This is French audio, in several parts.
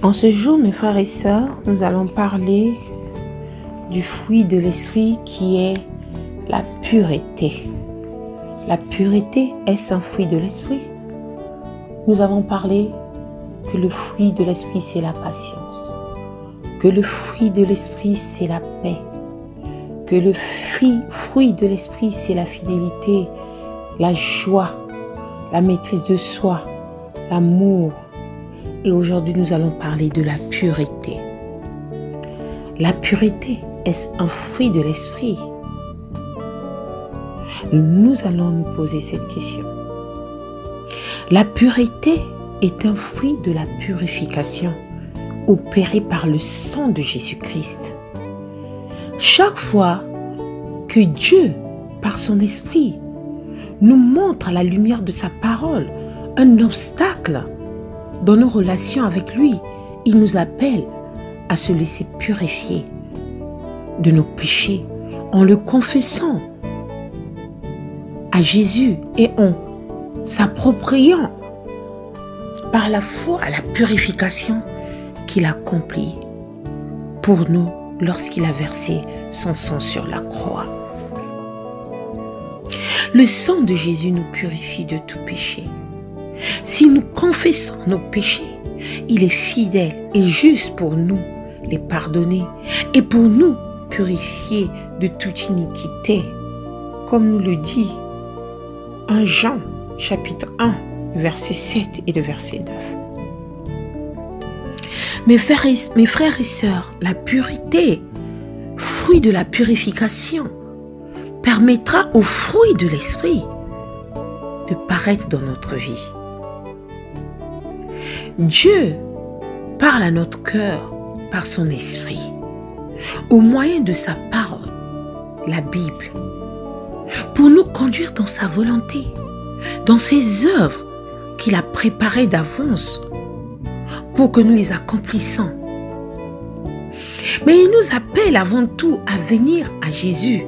En ce jour, mes frères et sœurs, nous allons parler du fruit de l'esprit qui est la pureté. La pureté, est-ce un fruit de l'esprit? Nous avons parlé que le fruit de l'esprit, c'est la patience, que le fruit de l'esprit, c'est la paix, que le fruit de l'esprit, c'est la fidélité, la joie, la maîtrise de soi, l'amour. Et aujourd'hui, nous allons parler de la pureté. La pureté, est-ce un fruit de l'esprit? Nous allons nous poser cette question. La pureté est un fruit de la purification opérée par le sang de Jésus-Christ. Chaque fois que Dieu, par son esprit, nous montre à la lumière de sa parole un obstacle dans nos relations avec lui, il nous appelle à se laisser purifier de nos péchés en le confessant à Jésus et en s'appropriant par la foi à la purification qu'il accomplit pour nous lorsqu'il a versé son sang sur la croix. Le sang de Jésus nous purifie de tout péché. Si nous confessons nos péchés, il est fidèle et juste pour nous les pardonner et pour nous purifier de toute iniquité, comme nous le dit 1 Jean chapitre 1, verset 7 et le verset 9. Mes frères et sœurs, la pureté, fruit de la purification, permettra au fruit de l'esprit de paraître dans notre vie. Dieu parle à notre cœur par son esprit, au moyen de sa parole, la Bible, pour nous conduire dans sa volonté, dans ses œuvres qu'il a préparées d'avance pour que nous les accomplissions. Mais il nous appelle avant tout à venir à Jésus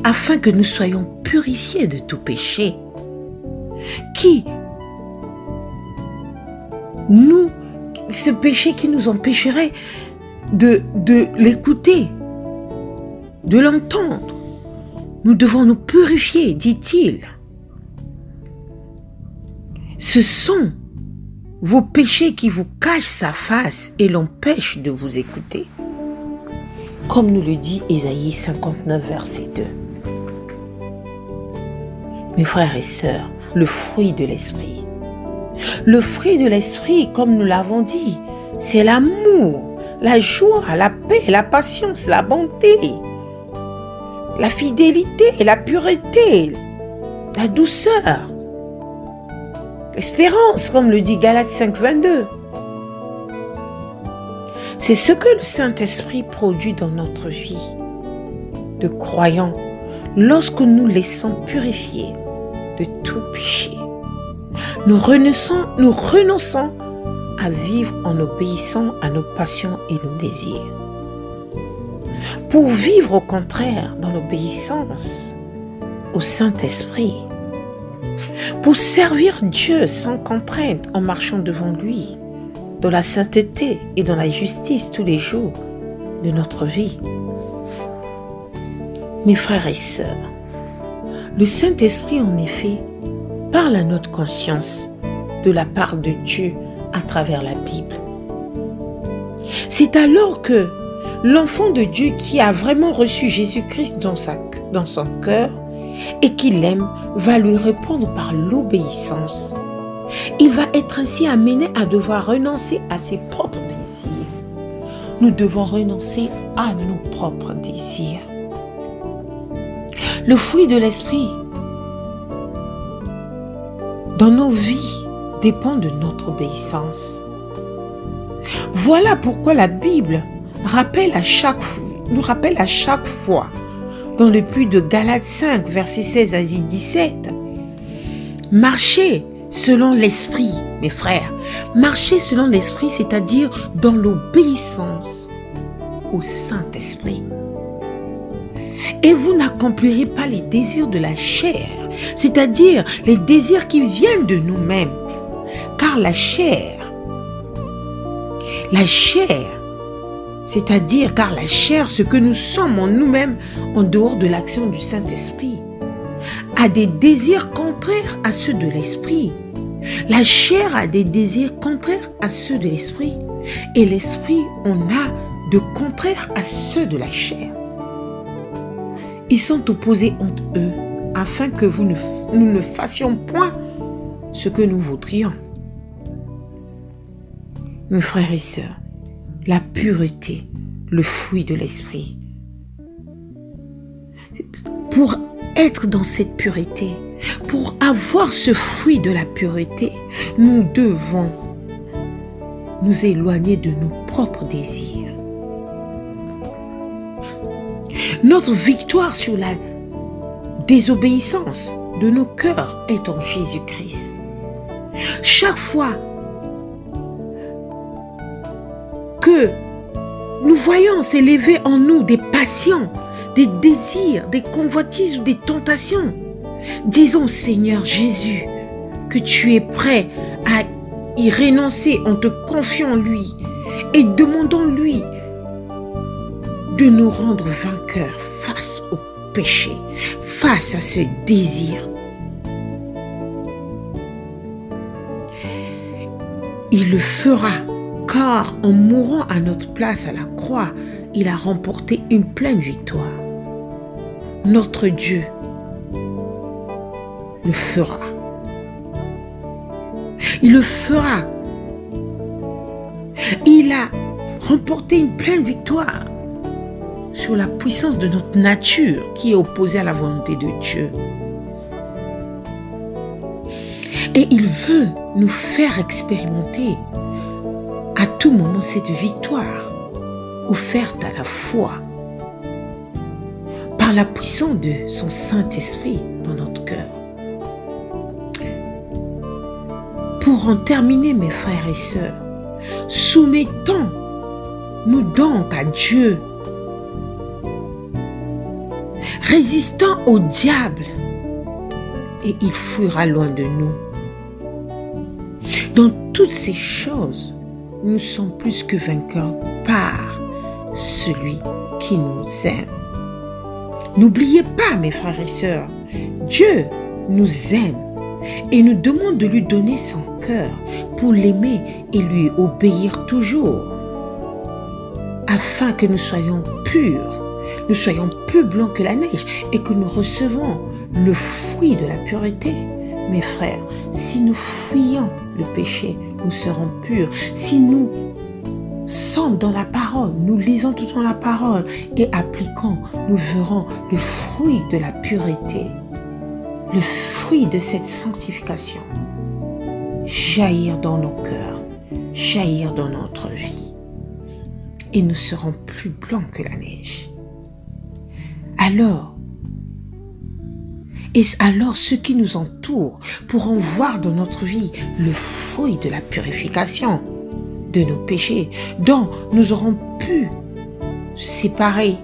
afin que nous soyons purifiés de tout péché ce péché qui nous empêcherait de l'écouter, de l'entendre. Nous devons nous purifier, dit-il. Ce sont vos péchés qui vous cachent sa face et l'empêchent de vous écouter. Comme nous le dit Ésaïe 59, verset 2. Mes frères et sœurs, le fruit de l'esprit. Le fruit de l'esprit, comme nous l'avons dit, c'est l'amour, la joie, la paix, la patience, la bonté, la fidélité, la pureté, la douceur, l'espérance, comme le dit Galates 5, 22. C'est ce que le Saint-Esprit produit dans notre vie de croyants lorsque nous laissons purifier de tout péché. Nous renonçons à vivre en obéissant à nos passions et nos désirs. Pour vivre au contraire dans l'obéissance au Saint-Esprit, pour servir Dieu sans contrainte en marchant devant lui, dans la sainteté et dans la justice tous les jours de notre vie. Mes frères et sœurs, le Saint-Esprit en effet parle à notre conscience de la part de Dieu à travers la Bible. C'est alors que l'enfant de Dieu qui a vraiment reçu Jésus-Christ dans son cœur et qui l'aime va lui répondre par l'obéissance. Il va être ainsi amené à devoir renoncer à ses propres désirs. Nous devons renoncer à nos propres désirs. Le fruit de l'esprit dans nos vies dépend de notre obéissance. Voilà pourquoi la Bible nous rappelle à chaque fois, dans le puits de Galates 5, versets 16 à 17, marchez selon l'esprit, mes frères. Marchez selon l'esprit, c'est-à-dire dans l'obéissance au Saint-Esprit. Et vous n'accomplirez pas les désirs de la chair, c'est-à-dire les désirs qui viennent de nous-mêmes. Car la chair, La chair, c'est-à-dire car la chair, ce que nous sommes en nous-mêmes en dehors de l'action du Saint-Esprit, a des désirs contraires à ceux de l'Esprit. La chair a des désirs contraires à ceux de l'Esprit et l'Esprit en a de contraires à ceux de la chair. Ils sont opposés entre eux afin que nous ne fassions point ce que nous voudrions. Mes frères et sœurs, la pureté, le fruit de l'Esprit. Pour être dans cette pureté, pour avoir ce fruit de la pureté, nous devons nous éloigner de nos propres désirs. Notre victoire sur la désobéissance de nos cœurs est en Jésus-Christ. Chaque fois que nous voyons s'élever en nous des passions, des désirs, des convoitises ou des tentations, disons Seigneur Jésus que tu es prêt à y renoncer en te confiant en lui et demandons-lui de nous rendre vainqueurs face au péché, face à ce désir. Il le fera, car en mourant à notre place à la croix, il a remporté une pleine victoire. Notre Dieu le fera. Il le fera. Il a remporté une pleine victoire sur la puissance de notre nature qui est opposée à la volonté de Dieu. Et il veut nous faire expérimenter à tout moment cette victoire offerte à la foi par la puissance de son Saint-Esprit dans notre cœur. Pour en terminer, mes frères et sœurs, soumettons-nous donc à Dieu, résistons au diable et il fuira loin de nous. Dans toutes ces choses, nous sommes plus que vainqueurs par celui qui nous aime. N'oubliez pas, mes frères et sœurs, Dieu nous aime et nous demande de lui donner son cœur pour l'aimer et lui obéir toujours, afin que nous soyons purs, nous soyons plus blancs que la neige et que nous recevons le fruit de la pureté. Mes frères, si nous fuyons le péché, nous serons purs. Si nous sommes dans la parole, nous lisons tout dans la parole et appliquons, nous verrons le fruit de la pureté, le fruit de cette sanctification jaillir dans nos cœurs, jaillir dans notre vie. Et nous serons plus blancs que la neige. Alors ceux qui nous entourent pourront voir dans notre vie le fruit de la purification de nos péchés, dont nous aurons pu séparer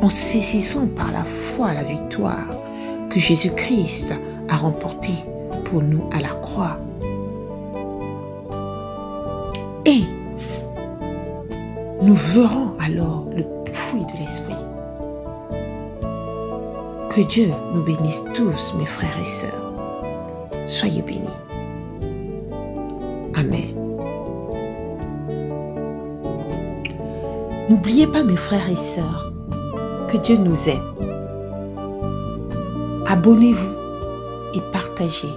en saisissant par la foi la victoire que Jésus-Christ a remportée pour nous à la croix. Et nous verrons alors le fruit de l'Esprit. Que Dieu nous bénisse tous, mes frères et sœurs. Soyez bénis. Amen. N'oubliez pas, mes frères et sœurs, que Dieu nous aime. Abonnez-vous et partagez